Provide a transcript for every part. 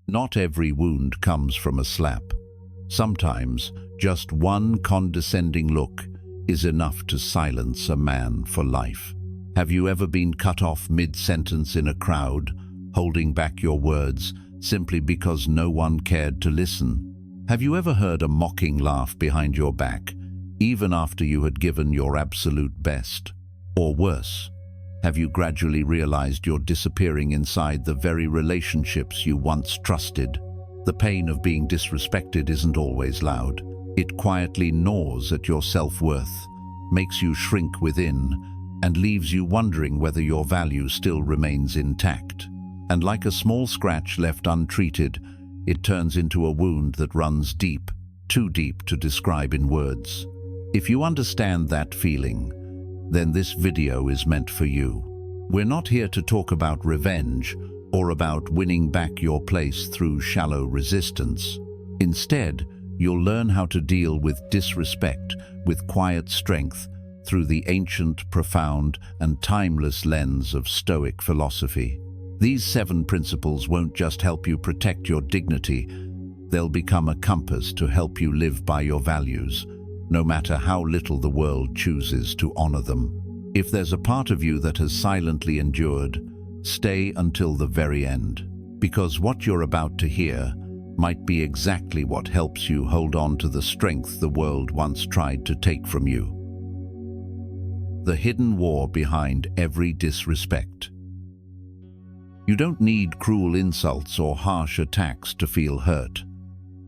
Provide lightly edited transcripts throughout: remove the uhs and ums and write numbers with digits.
Not every wound comes from a slap. Sometimes, just one condescending look is enough to silence a man for life. Have you ever been cut off mid-sentence in a crowd, holding back your words simply because no one cared to listen? Have you ever heard a mocking laugh behind your back, even after you had given your absolute best? Or worse, have you gradually realized you're disappearing inside the very relationships you once trusted? The pain of being disrespected isn't always loud. It quietly gnaws at your self-worth, makes you shrink within, and leaves you wondering whether your value still remains intact. And like a small scratch left untreated, it turns into a wound that runs deep, too deep to describe in words. If you understand that feeling, then this video is meant for you. We're not here to talk about revenge or about winning back your place through shallow resistance. Instead, you'll learn how to deal with disrespect with quiet strength through the ancient, profound, and timeless lens of Stoic philosophy. These 7 principles won't just help you protect your dignity, they'll become a compass to help you live by your values, no matter how little the world chooses to honor them. If there's a part of you that has silently endured, stay until the very end, because what you're about to hear might be exactly what helps you hold on to the strength the world once tried to take from you. The hidden war behind every disrespect. You don't need cruel insults or harsh attacks to feel hurt.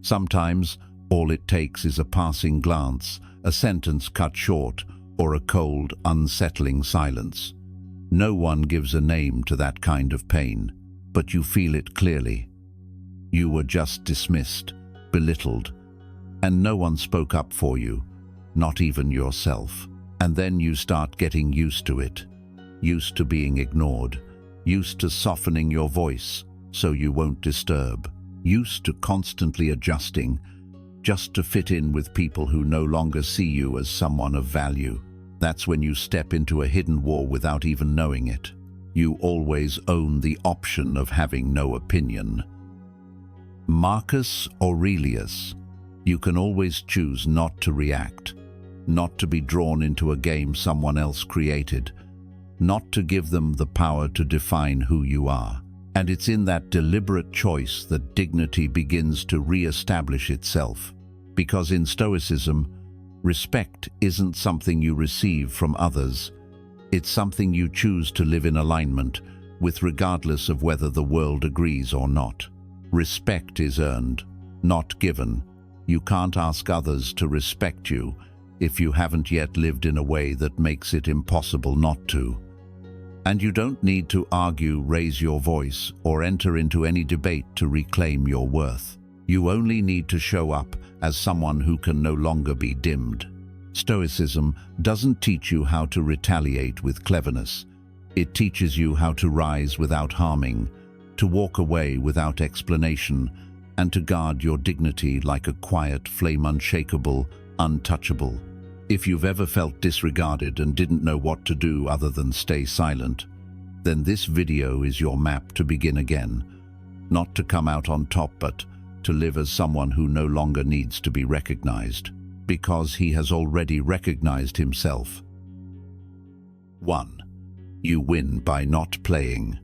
Sometimes, all it takes is a passing glance, a sentence cut short, or a cold, unsettling silence. No one gives a name to that kind of pain, but you feel it clearly. You were just dismissed, belittled, and no one spoke up for you, not even yourself. And then you start getting used to it, used to being ignored, used to softening your voice so you won't disturb, used to constantly adjusting just to fit in with people who no longer see you as someone of value. That's when you step into a hidden war without even knowing it. You always own the option of having no opinion. Marcus Aurelius. You can always choose not to react, not to be drawn into a game someone else created, not to give them the power to define who you are. And it's in that deliberate choice that dignity begins to re-establish itself. Because in Stoicism, respect isn't something you receive from others. It's something you choose to live in alignment with, regardless of whether the world agrees or not. Respect is earned, not given. You can't ask others to respect you if you haven't yet lived in a way that makes it impossible not to. And you don't need to argue, raise your voice, or enter into any debate to reclaim your worth. You only need to show up as someone who can no longer be dimmed. Stoicism doesn't teach you how to retaliate with cleverness. It teaches you how to rise without harming, to walk away without explanation, and to guard your dignity like a quiet flame, unshakable, untouchable. If you've ever felt disregarded and didn't know what to do other than stay silent, then this video is your map to begin again. Not to come out on top, but to live as someone who no longer needs to be recognized, because he has already recognized himself. 1. You win by not playing.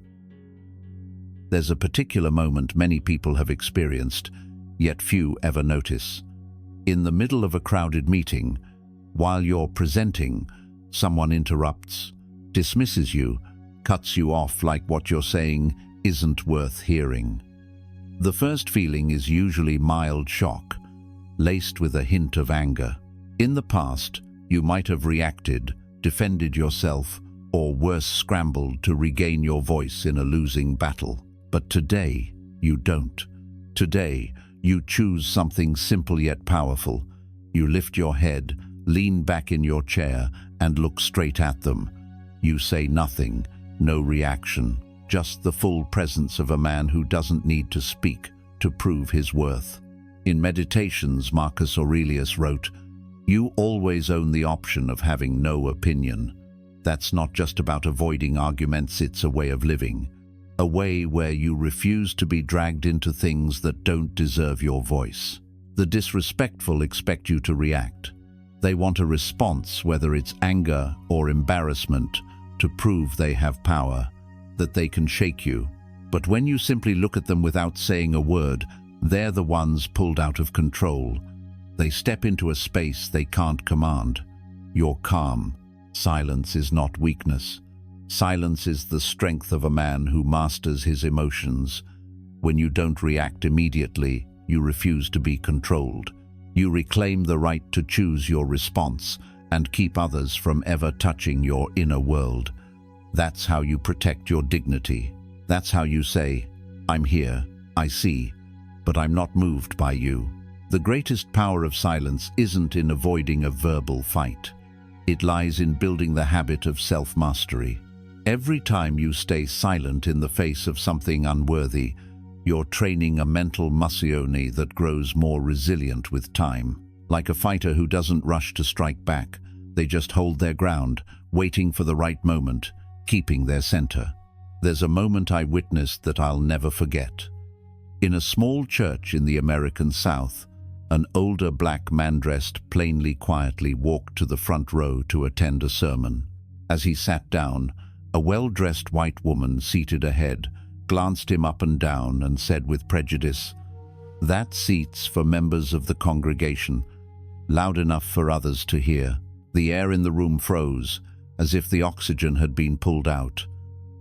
There's a particular moment many people have experienced, yet few ever notice. In the middle of a crowded meeting, while you're presenting, someone interrupts, dismisses you, cuts you off like what you're saying isn't worth hearing. The first feeling is usually mild shock, laced with a hint of anger. In the past, you might have reacted, defended yourself, or worse, scrambled to regain your voice in a losing battle. But today, you don't. Today, you choose something simple yet powerful. You lift your head, lean back in your chair, and look straight at them. You say nothing, no reaction, just the full presence of a man who doesn't need to speak to prove his worth. In Meditations, Marcus Aurelius wrote, "You always own the option of having no opinion." That's not just about avoiding arguments, it's a way of living. a way where you refuse to be dragged into things that don't deserve your voice. The disrespectful expect you to react. They want a response, whether it's anger or embarrassment, to prove they have power, that they can shake you. But when you simply look at them without saying a word, they're the ones pulled out of control. They step into a space they can't command. You're calm. Silence is not weakness. Silence is the strength of a man who masters his emotions. When you don't react immediately, you refuse to be controlled. You reclaim the right to choose your response and keep others from ever touching your inner world. That's how you protect your dignity. That's how you say, "I'm here, I see, but I'm not moved by you." The greatest power of silence isn't in avoiding a verbal fight. It lies in building the habit of self-mastery. Every time you stay silent in the face of something unworthy, you're training a mental muscle that grows more resilient with time. Like a fighter who doesn't rush to strike back, they just hold their ground, waiting for the right moment, keeping their center. There's a moment I witnessed that I'll never forget. In a small church in the American South, an older black man dressed plainly quietly walked to the front row to attend a sermon. As he sat down, a well-dressed white woman seated ahead glanced him up and down and said with prejudice, "That seat's for members of the congregation," loud enough for others to hear. The air in the room froze, as if the oxygen had been pulled out.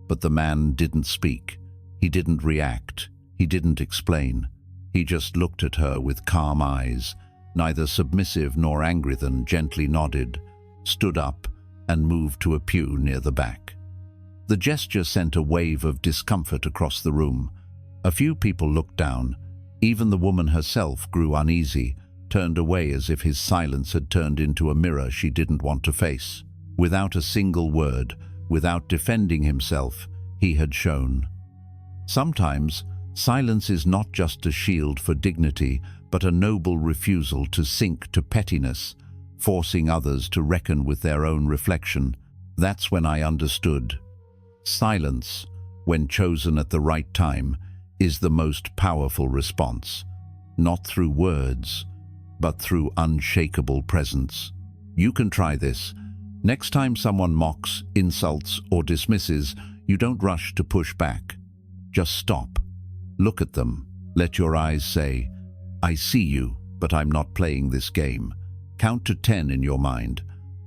But the man didn't speak. He didn't react. He didn't explain. He just looked at her with calm eyes, neither submissive nor angry, then gently nodded, stood up, and moved to a pew near the back. The gesture sent a wave of discomfort across the room. A few people looked down. Even the woman herself grew uneasy, turned away as if his silence had turned into a mirror she didn't want to face. Without a single word, without defending himself, he had shown. Sometimes, silence is not just a shield for dignity, but a noble refusal to sink to pettiness, forcing others to reckon with their own reflection. That's when I understood. Silence, when chosen at the right time, is the most powerful response, not through words, but through unshakable presence. You can try this. Next time someone mocks, insults, or dismisses, you don't rush to push back. Just stop. Look at them. Let your eyes say, "I see you, but I'm not playing this game." Count to 10 in your mind,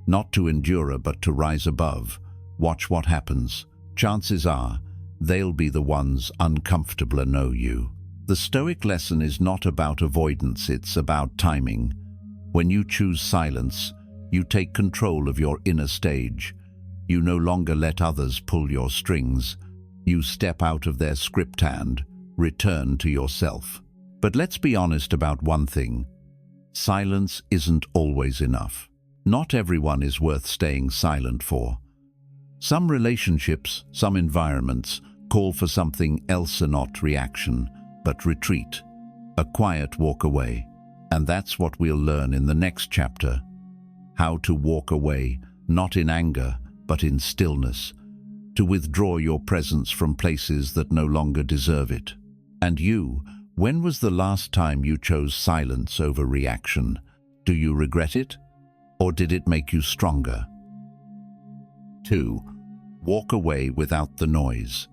not to endure but to rise above. Watch what happens. Chances are, they'll be the ones uncomfortable and know you. The Stoic lesson is not about avoidance, it's about timing. When you choose silence, you take control of your inner stage. You no longer let others pull your strings. You step out of their script and return to yourself. But let's be honest about one thing. Silence isn't always enough. Not everyone is worth staying silent for. Some relationships, some environments, call for something else, not reaction, but retreat, a quiet walk away. And that's what we'll learn in the next chapter. How to walk away, not in anger, but in stillness. To withdraw your presence from places that no longer deserve it. And you, when was the last time you chose silence over reaction? Do you regret it? Or did it make you stronger? 2. Walk away without the noise.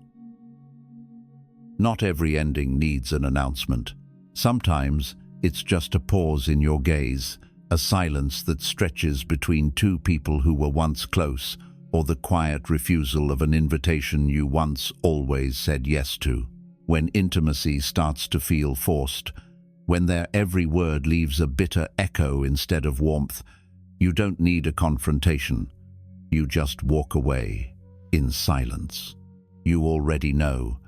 Not every ending needs an announcement. Sometimes it's just a pause in your gaze, a silence that stretches between two people who were once close, or the quiet refusal of an invitation you once always said yes to. When intimacy starts to feel forced, when their every word leaves a bitter echo instead of warmth, you don't need a confrontation. You just walk away, in silence. You already know,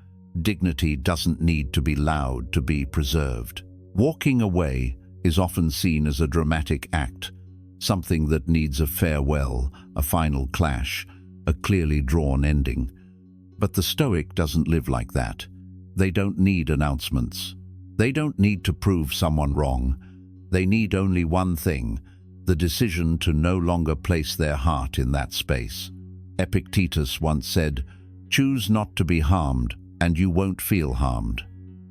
dignity doesn't need to be loud to be preserved. Walking away is often seen as a dramatic act, something that needs a farewell, a final clash, a clearly drawn ending. But the Stoic doesn't live like that. They don't need announcements. They don't need to prove someone wrong. They need only one thing, the decision to no longer place their heart in that space. Epictetus once said, "Choose not to be harmed, and you won't feel harmed.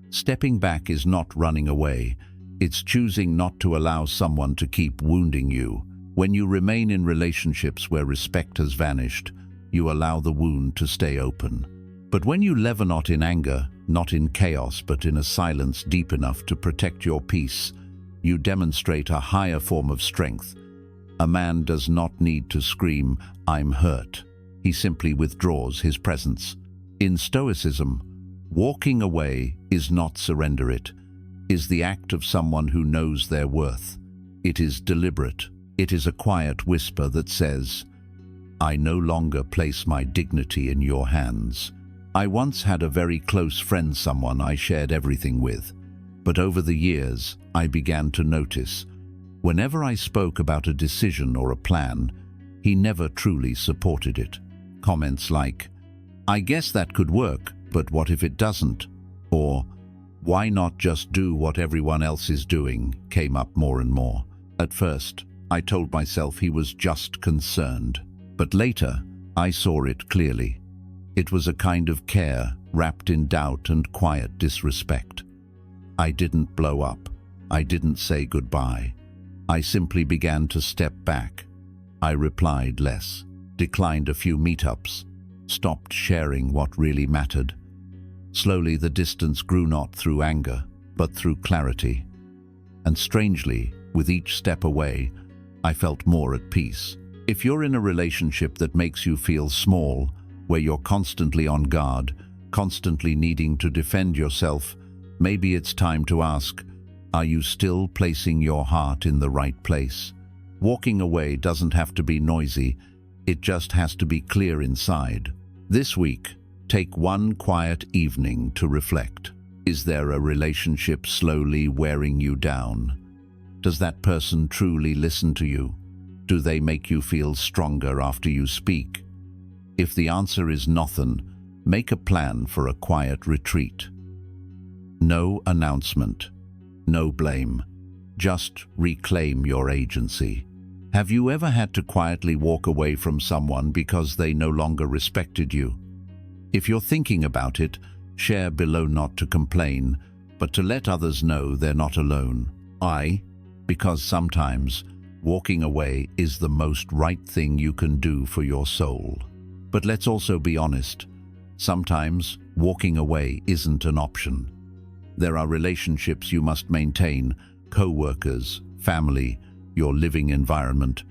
Stepping back is not running away. It's choosing not to allow someone to keep wounding you. When you remain in relationships where respect has vanished, you allow the wound to stay open. But when you lever not in anger, not in chaos, but in a silence deep enough to protect your peace, you demonstrate a higher form of strength. A man does not need to scream, "I'm hurt." He simply withdraws his presence. In Stoicism, walking away is not surrender. It is the act of someone who knows their worth. It is deliberate. It is a quiet whisper that says, "I no longer place my dignity in your hands." I once had a very close friend, someone I shared everything with. But over the years, I began to notice, whenever I spoke about a decision or a plan, he never truly supported it. Comments like, "I guess that could work, but what if it doesn't?" Or, "Why not just do what everyone else is doing?" came up more and more. At first, I told myself he was just concerned. But later, I saw it clearly. It was a kind of care wrapped in doubt and quiet disrespect. I didn't blow up. I didn't say goodbye. I simply began to step back. I replied less, declined a few meetups, stopped sharing what really mattered. Slowly, the distance grew not through anger, but through clarity. And strangely, with each step away, I felt more at peace. If you're in a relationship that makes you feel small, where you're constantly on guard, constantly needing to defend yourself, maybe it's time to ask, are you still placing your heart in the right place? Walking away doesn't have to be noisy, it just has to be clear inside. This week, take one quiet evening to reflect. Is there a relationship slowly wearing you down? Does that person truly listen to you? Do they make you feel stronger after you speak? If the answer is nothing, make a plan for a quiet retreat. No announcement, no blame, just reclaim your agency. Have you ever had to quietly walk away from someone because they no longer respected you? If you're thinking about it, share below, not to complain, but to let others know they're not alone. Because sometimes walking away is the most right thing you can do for your soul. But let's also be honest. Sometimes walking away isn't an option. There are relationships you must maintain, co-workers, family, your living environment.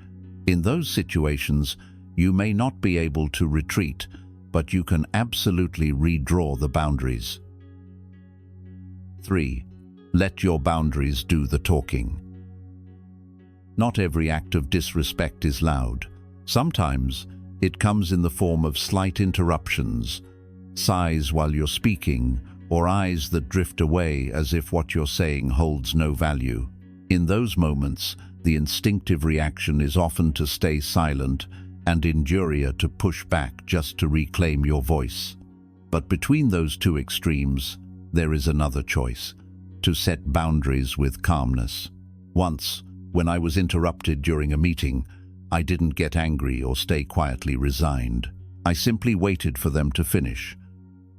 In those situations, you may not be able to retreat, but you can absolutely redraw the boundaries. 3. Let your boundaries do the talking. Not every act of disrespect is loud. Sometimes it comes in the form of slight interruptions, sighs while you're speaking, or eyes that drift away as if what you're saying holds no value. In those moments, the instinctive reaction is often to stay silent and endure to push back just to reclaim your voice. But between those two extremes, there is another choice: to set boundaries with calmness. Once, when I was interrupted during a meeting, I didn't get angry or stay quietly resigned. I simply waited for them to finish,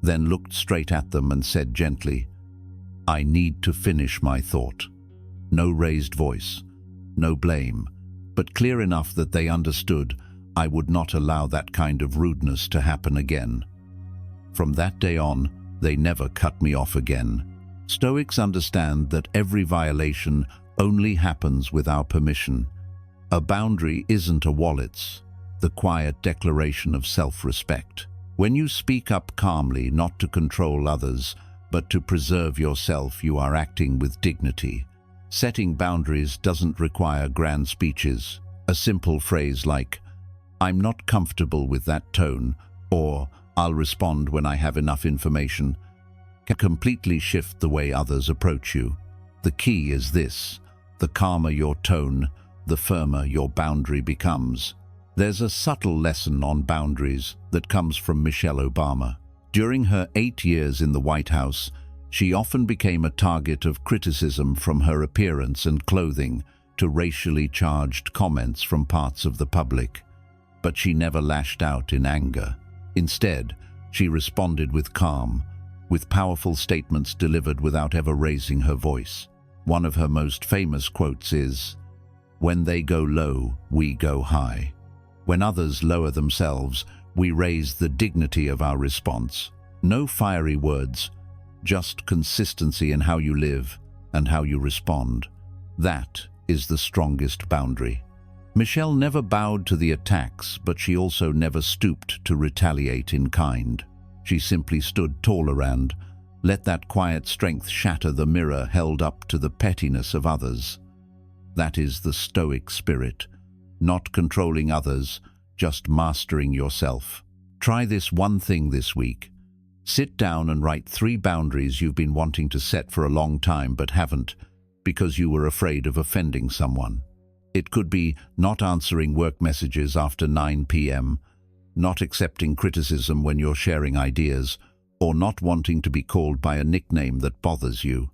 then looked straight at them and said gently, "I need to finish my thought." No raised voice, no blame, but clear enough that they understood I would not allow that kind of rudeness to happen again. From that day on, they never cut me off again. Stoics understand that every violation only happens with our permission. A boundary isn't a wall, it's the quiet declaration of self-respect. When you speak up calmly, not to control others, but to preserve yourself, you are acting with dignity. Setting boundaries doesn't require grand speeches. A simple phrase like, "I'm not comfortable with that tone," or "I'll respond when I have enough information," can completely shift the way others approach you. The key is this: the calmer your tone, the firmer your boundary becomes. There's a subtle lesson on boundaries that comes from Michelle Obama. During her 8 years in the White House, she often became a target of criticism, from her appearance and clothing to racially charged comments from parts of the public. But she never lashed out in anger. Instead, she responded with calm, with powerful statements delivered without ever raising her voice. One of her most famous quotes is, "When they go low, we go high. When others lower themselves, we raise the dignity of our response." No fiery words, just consistency in how you live and how you respond. That is the strongest boundary. Michelle never bowed to the attacks, but she also never stooped to retaliate in kind. She simply stood taller and let that quiet strength shatter the mirror held up to the pettiness of others. That is the Stoic spirit, not controlling others, just mastering yourself. Try this one thing this week. Sit down and write 3 boundaries you've been wanting to set for a long time but haven't because you were afraid of offending someone. It could be not answering work messages after 9 p.m., not accepting criticism when you're sharing ideas, or not wanting to be called by a nickname that bothers you.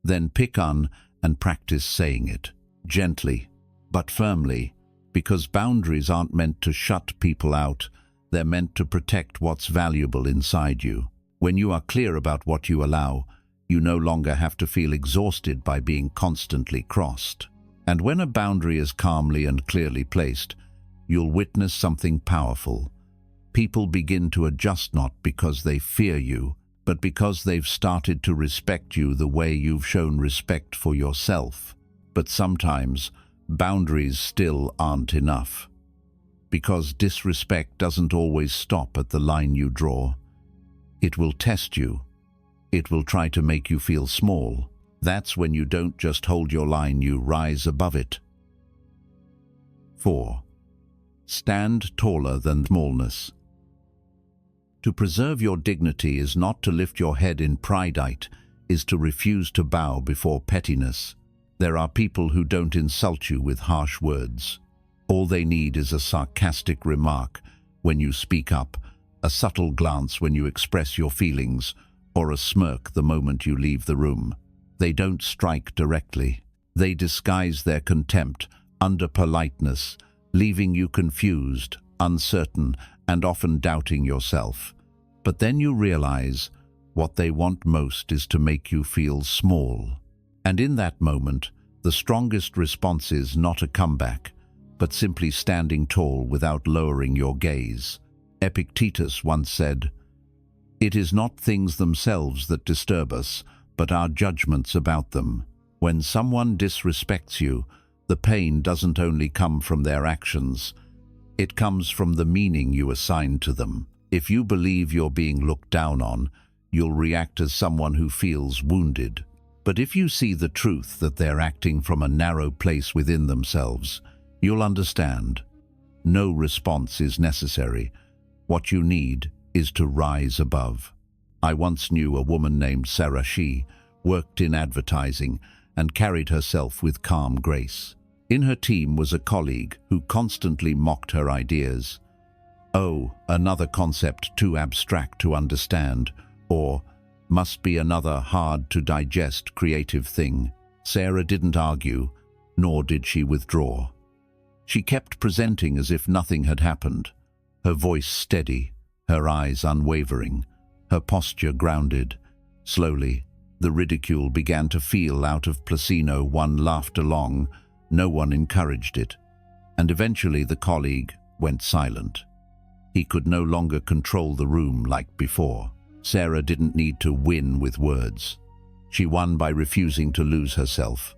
Then pick on and practice saying it, gently but firmly, because boundaries aren't meant to shut people out, they're meant to protect what's valuable inside you. When you are clear about what you allow, you no longer have to feel exhausted by being constantly crossed. And when a boundary is calmly and clearly placed, you'll witness something powerful. People begin to adjust not because they fear you, but because they've started to respect you the way you've shown respect for yourself. But sometimes, boundaries still aren't enough. Because disrespect doesn't always stop at the line you draw. It will test you. It will try to make you feel small. That's when you don't just hold your line, you rise above it. 4. Stand taller than smallness. To preserve your dignity is not to lift your head in pride, is to refuse to bow before pettiness. There are people who don't insult you with harsh words. All they need is a sarcastic remark when you speak up, a subtle glance when you express your feelings, or a smirk the moment you leave the room. They don't strike directly. They disguise their contempt under politeness, leaving you confused, uncertain, and often doubting yourself. But then you realize what they want most is to make you feel small. And in that moment, the strongest response is not a comeback, but simply standing tall without lowering your gaze. Epictetus once said, "It is not things themselves that disturb us, but our judgments about them." When someone disrespects you, the pain doesn't only come from their actions, it comes from the meaning you assign to them. If you believe you're being looked down on, you'll react as someone who feels wounded. But if you see the truth that they're acting from a narrow place within themselves, you'll understand. No response is necessary. What you need is to rise above. I once knew a woman named Sarah. She worked in advertising and carried herself with calm grace. In her team was a colleague who constantly mocked her ideas. "Oh, another concept too abstract to understand," or "must be another hard-to-digest creative thing." Sarah didn't argue, nor did she withdraw. She kept presenting as if nothing had happened, her voice steady, her eyes unwavering, her posture grounded. Slowly, the ridicule began to feel out of place. No one laughed along, no one encouraged it, and eventually the colleague went silent. He could no longer control the room like before. Sarah didn't need to win with words. She won by refusing to lose herself,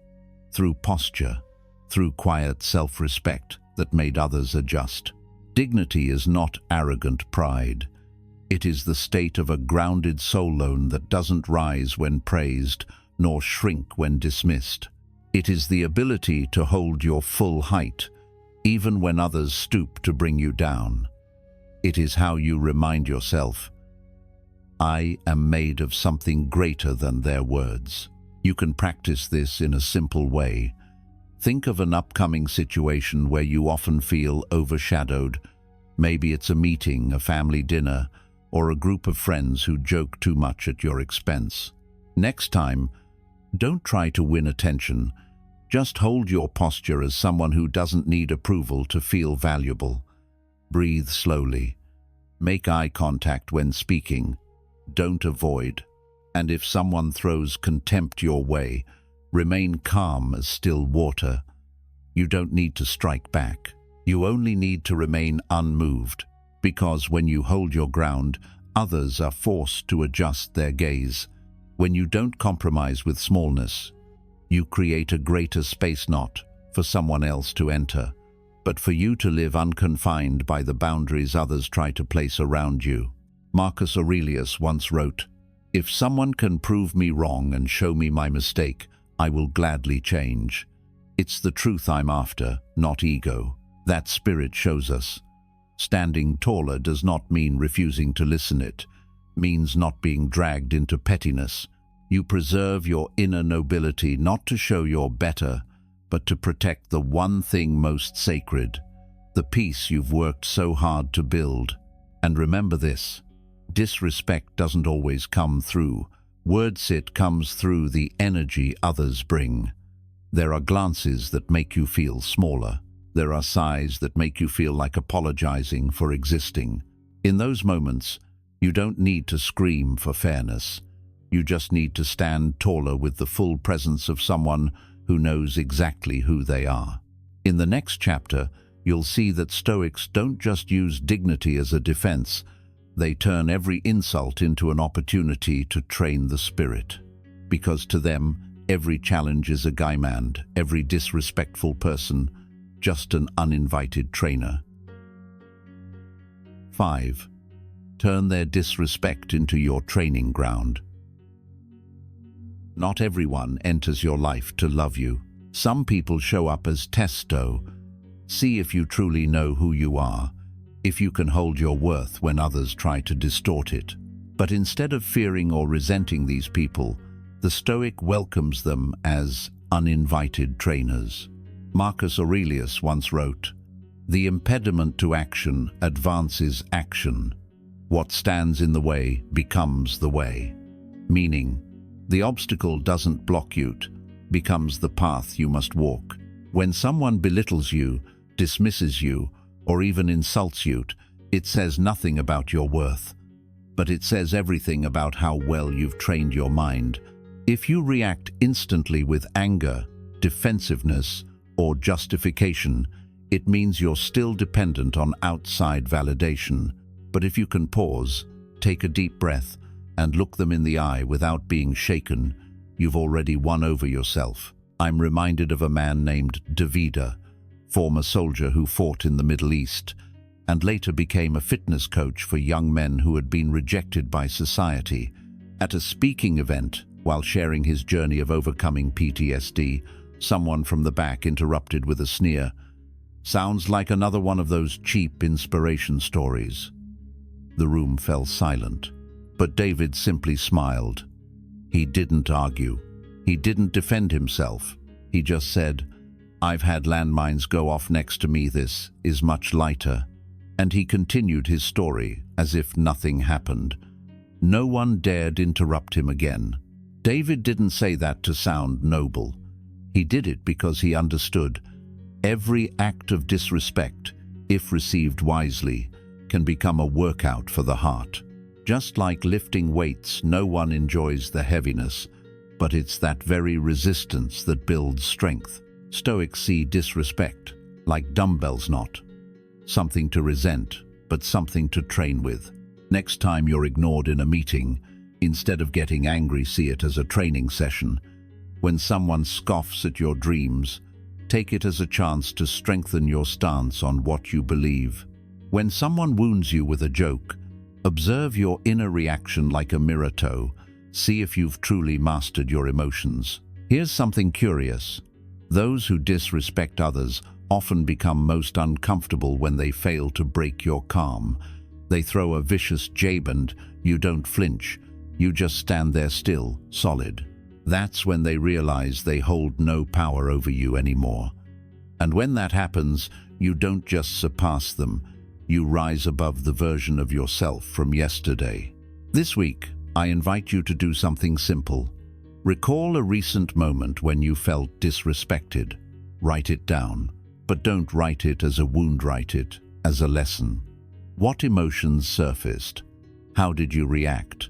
through posture, through quiet self-respect that made others adjust. Dignity is not arrogant pride. It is the state of a grounded soul that doesn't rise when praised, nor shrink when dismissed. It is the ability to hold your full height, even when others stoop to bring you down. It is how you remind yourself, "I am made of something greater than their words." You can practice this in a simple way. Think of an upcoming situation where you often feel overshadowed. Maybe it's a meeting, a family dinner, or a group of friends who joke too much at your expense. Next time, don't try to win attention. Just hold your posture as someone who doesn't need approval to feel valuable. Breathe slowly. Make eye contact when speaking. Don't avoid. And if someone throws contempt your way, remain calm as still water. You don't need to strike back. You only need to remain unmoved, because when you hold your ground, others are forced to adjust their gaze. When you don't compromise with smallness, you create a greater space not for someone else to enter, but for you to live unconfined by the boundaries others try to place around you. Marcus Aurelius once wrote, "If someone can prove me wrong and show me my mistake, I will gladly change. It's the truth I'm after, not ego." That spirit shows us. Standing taller does not mean refusing to listen. It means not being dragged into pettiness. You preserve your inner nobility not to show you're better, but to protect the one thing most sacred, the peace you've worked so hard to build. And remember this, disrespect doesn't always come through words, it comes through the energy others bring. There are glances that make you feel smaller. There are sighs that make you feel like apologizing for existing. In those moments, you don't need to scream for fairness. You just need to stand taller with the full presence of someone who knows exactly who they are. In the next chapter, you'll see that Stoics don't just use dignity as a defense. They turn every insult into an opportunity to train the spirit. Because to them, every challenge is a guimand, every disrespectful person, just an uninvited trainer. 5. Turn their disrespect into your training ground. Not everyone enters your life to love you. Some people show up as testo. See if you truly know who you are, if you can hold your worth when others try to distort it. But instead of fearing or resenting these people, the Stoic welcomes them as uninvited trainers. Marcus Aurelius once wrote, "The impediment to action advances action. What stands in the way becomes the way." Meaning, the obstacle doesn't block you, it becomes the path you must walk. When someone belittles you, dismisses you, or even insults you, it says nothing about your worth, but it says everything about how well you've trained your mind. If you react instantly with anger, defensiveness, or justification, it means you're still dependent on outside validation. But if you can pause, take a deep breath, and look them in the eye without being shaken, you've already won over yourself. I'm reminded of a man named Davida, former soldier who fought in the Middle East, and later became a fitness coach for young men who had been rejected by society. At a speaking event, while sharing his journey of overcoming PTSD, someone from the back interrupted with a sneer. "Sounds like another one of those cheap inspiration stories." The room fell silent, but David simply smiled. He didn't argue. He didn't defend himself. He just said, "I've had landmines go off next to me. This is much lighter." And he continued his story as if nothing happened. No one dared interrupt him again. David didn't say that to sound noble. He did it because he understood every act of disrespect, if received wisely, can become a workout for the heart. Just like lifting weights, no one enjoys the heaviness, but it's that very resistance that builds strength. Stoics see disrespect like dumbbells, not something to resent, but something to train with. Next time you're ignored in a meeting, instead of getting angry, see it as a training session. When someone scoffs at your dreams, take it as a chance to strengthen your stance on what you believe. When someone wounds you with a joke, observe your inner reaction like a mirror toe. See if you've truly mastered your emotions. Here's something curious. Those who disrespect others often become most uncomfortable when they fail to break your calm. They throw a vicious jab and you don't flinch. You just stand there still, solid. That's when they realize they hold no power over you anymore. And when that happens, you don't just surpass them, you rise above the version of yourself from yesterday. This week, I invite you to do something simple. Recall a recent moment when you felt disrespected. Write it down, but don't write it as a wound, write it as a lesson. What emotions surfaced? How did you react?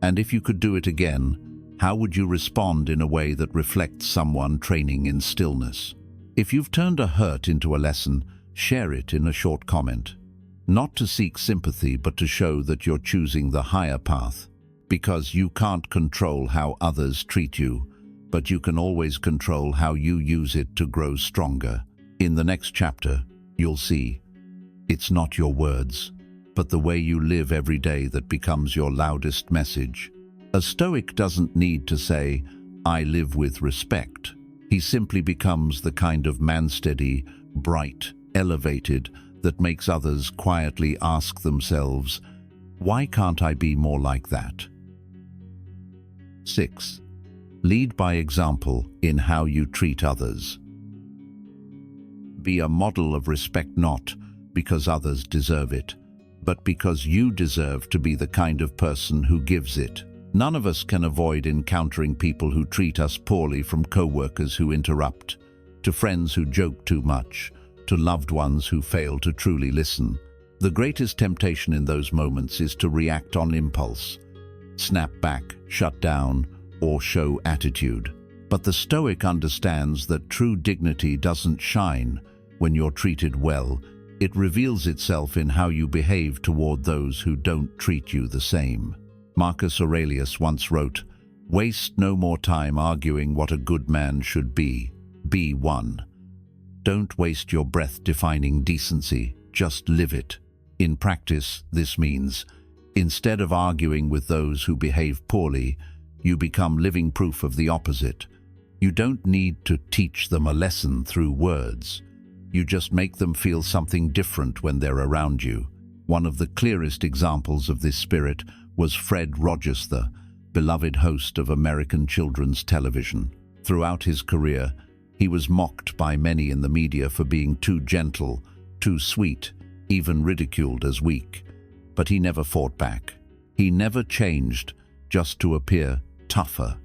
And if you could do it again, how would you respond in a way that reflects someone training in stillness? If you've turned a hurt into a lesson, share it in a short comment. Not to seek sympathy, but to show that you're choosing the higher path. Because you can't control how others treat you, but you can always control how you use it to grow stronger. In the next chapter, you'll see, it's not your words, but the way you live every day that becomes your loudest message. A Stoic doesn't need to say, "I live with respect." He simply becomes the kind of man steady, bright, elevated, that makes others quietly ask themselves, why can't I be more like that? 6. Lead by example in how you treat others. Be a model of respect, not because others deserve it, but because you deserve to be the kind of person who gives it. None of us can avoid encountering people who treat us poorly, from co-workers who interrupt, to friends who joke too much, to loved ones who fail to truly listen. The greatest temptation in those moments is to react on impulse, snap back, shut down, or show attitude. But the Stoic understands that true dignity doesn't shine when you're treated well. It reveals itself in how you behave toward those who don't treat you the same. Marcus Aurelius once wrote, "Waste no more time arguing what a good man should be. Be one." Don't waste your breath defining decency, just live it. In practice, this means, instead of arguing with those who behave poorly, you become living proof of the opposite. You don't need to teach them a lesson through words. You just make them feel something different when they're around you. One of the clearest examples of this spirit was Fred Rogers, the beloved host of American children's television. Throughout his career, he was mocked by many in the media for being too gentle, too sweet, even ridiculed as weak. But he never fought back. He never changed just to appear tougher.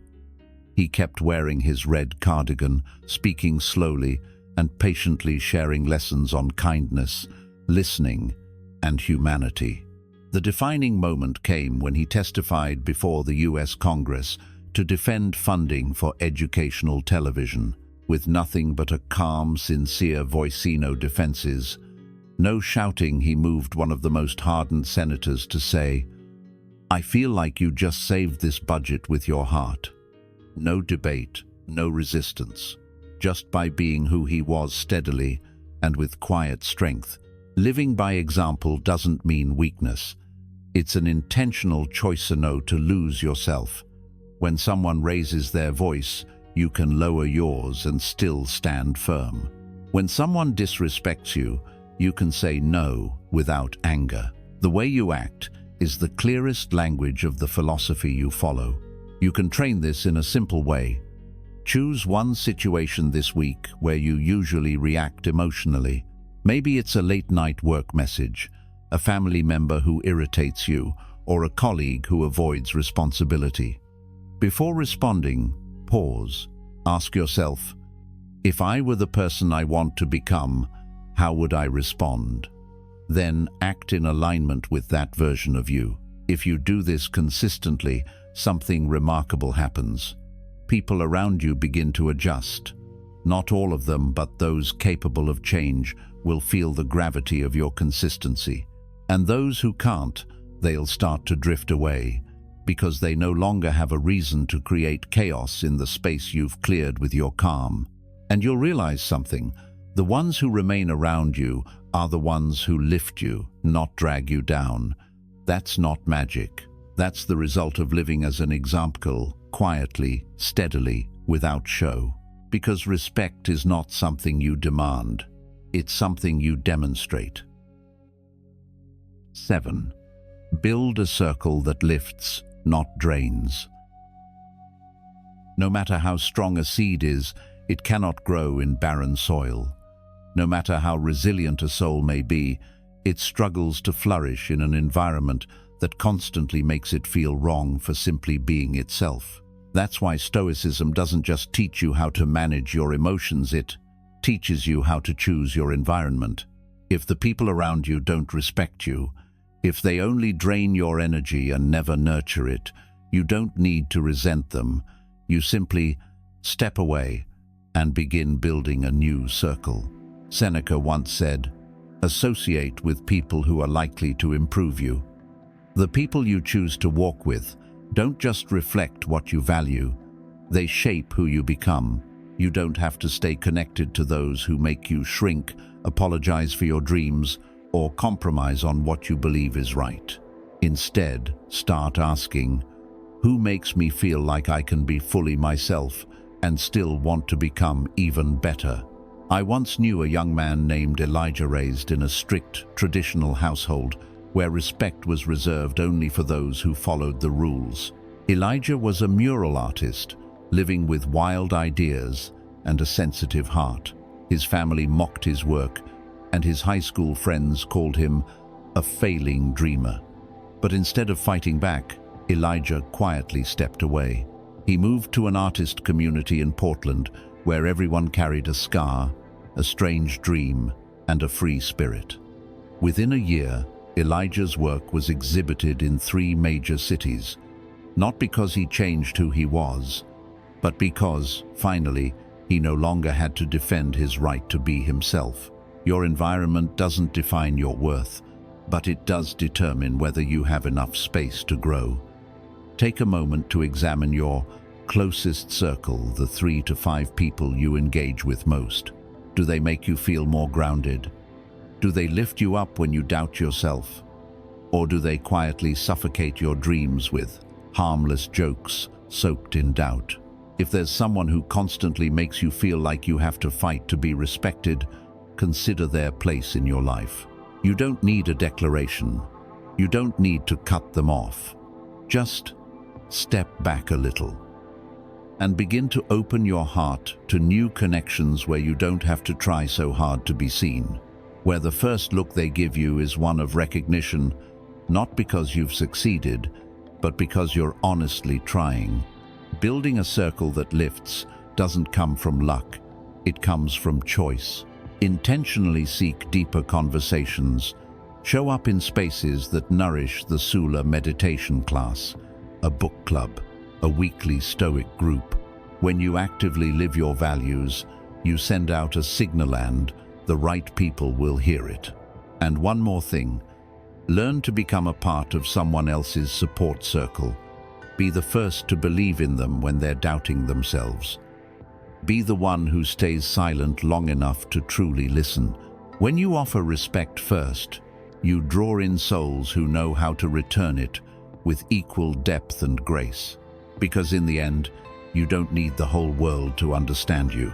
He kept wearing his red cardigan, speaking slowly and patiently, sharing lessons on kindness, listening, and humanity. The defining moment came when he testified before the US Congress to defend funding for educational television. With nothing but a calm, sincere voicino defenses, no shouting, he moved one of the most hardened senators to say, "I feel like you just saved this budget with your heart." No debate, no resistance. Just by being who he was, steadily and with quiet strength. Living by example doesn't mean weakness. It's an intentional choice to lose yourself. When someone raises their voice, you can lower yours and still stand firm. When someone disrespects you, you can say no without anger. The way you act is the clearest language of the philosophy you follow. You can train this in a simple way. Choose one situation this week where you usually react emotionally. Maybe it's a late-night work message, a family member who irritates you, or a colleague who avoids responsibility. Before responding, pause. Ask yourself, if I were the person I want to become, how would I respond? Then act in alignment with that version of you. If you do this consistently, something remarkable happens. People around you begin to adjust. Not all of them, but those capable of change will feel the gravity of your consistency. And those who can't, they'll start to drift away, because they no longer have a reason to create chaos in the space you've cleared with your calm. And you'll realize something. The ones who remain around you are the ones who lift you, not drag you down. That's not magic. That's the result of living as an example, quietly, steadily, without show. Because respect is not something you demand. It's something you demonstrate. 7. Build a circle that lifts, not drains. No matter how strong a seed is, it cannot grow in barren soil. No matter how resilient a soul may be, it struggles to flourish in an environment that constantly makes it feel wrong for simply being itself. That's why Stoicism doesn't just teach you how to manage your emotions, it teaches you how to choose your environment. If the people around you don't respect you, if they only drain your energy and never nurture it, You don't need to resent them. You simply step away and begin building a new circle. Seneca once said, "Associate with people who are likely to improve you." The people you choose to walk with don't just reflect what you value, they shape who you become. You don't have to stay connected to those who make you shrink, apologize for your dreams, or compromise on what you believe is right. Instead, start asking, who makes me feel like I can be fully myself and still want to become even better? I once knew a young man named Elijah raised in a strict, traditional household where respect was reserved only for those who followed the rules. Elijah was a mural artist, living with wild ideas and a sensitive heart. His family mocked his work, and his high school friends called him a failing dreamer. But instead of fighting back, Elijah quietly stepped away. He moved to an artist community in Portland where everyone carried a scar, a strange dream, and a free spirit. Within a year, Elijah's work was exhibited in 3 major cities, not because he changed who he was, but because, finally, he no longer had to defend his right to be himself. Your environment doesn't define your worth, but it does determine whether you have enough space to grow. Take a moment to examine your closest circle, the 3 to 5 people you engage with most. Do they make you feel more grounded? Do they lift you up when you doubt yourself? Or do they quietly suffocate your dreams with harmless jokes soaked in doubt? If there's someone who constantly makes you feel like you have to fight to be respected, consider their place in your life. You don't need a declaration. You don't need to cut them off. Just step back a little and begin to open your heart to new connections where you don't have to try so hard to be seen, where the first look they give you is one of recognition, not because you've succeeded, but because you're honestly trying. Building a circle that lifts doesn't come from luck, it comes from choice. Intentionally seek deeper conversations. Show up in spaces that nourish the Sula meditation class, a book club, a weekly Stoic group. When you actively live your values, you send out a signal and the right people will hear it. And one more thing, learn to become a part of someone else's support circle. Be the first to believe in them when they're doubting themselves. Be the one who stays silent long enough to truly listen. When you offer respect first, you draw in souls who know how to return it with equal depth and grace. Because in the end, you don't need the whole world to understand you.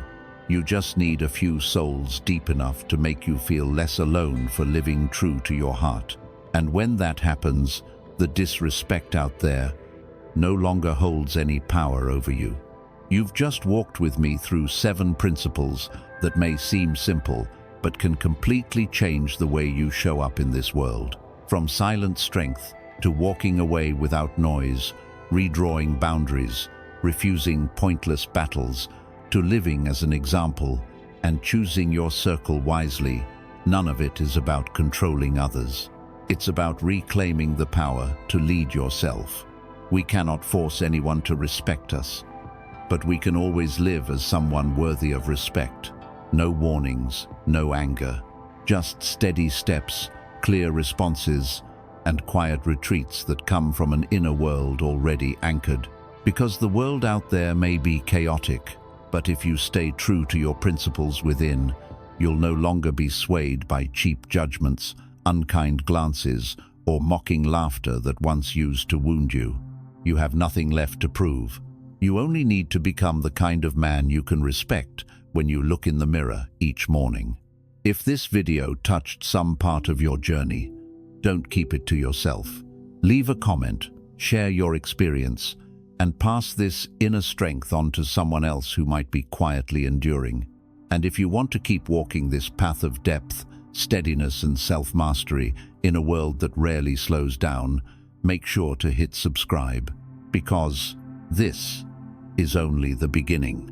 You just need a few souls deep enough to make you feel less alone for living true to your heart. And when that happens, the disrespect out there no longer holds any power over you. You've just walked with me through 7 principles that may seem simple, but can completely change the way you show up in this world. From silent strength to walking away without noise, redrawing boundaries, refusing pointless battles, to living as an example and choosing your circle wisely, none of it is about controlling others. It's about reclaiming the power to lead yourself. We cannot force anyone to respect us, but we can always live as someone worthy of respect. No warnings, no anger, just steady steps, clear responses, and quiet retreats that come from an inner world already anchored. Because the world out there may be chaotic, but if you stay true to your principles within, you'll no longer be swayed by cheap judgments, unkind glances, or mocking laughter that once used to wound you. You have nothing left to prove. You only need to become the kind of man you can respect when you look in the mirror each morning. If this video touched some part of your journey, don't keep it to yourself. Leave a comment, share your experience, and pass this inner strength on to someone else who might be quietly enduring. And if you want to keep walking this path of depth, steadiness, and self-mastery in a world that rarely slows down, make sure to hit subscribe, because this is only the beginning.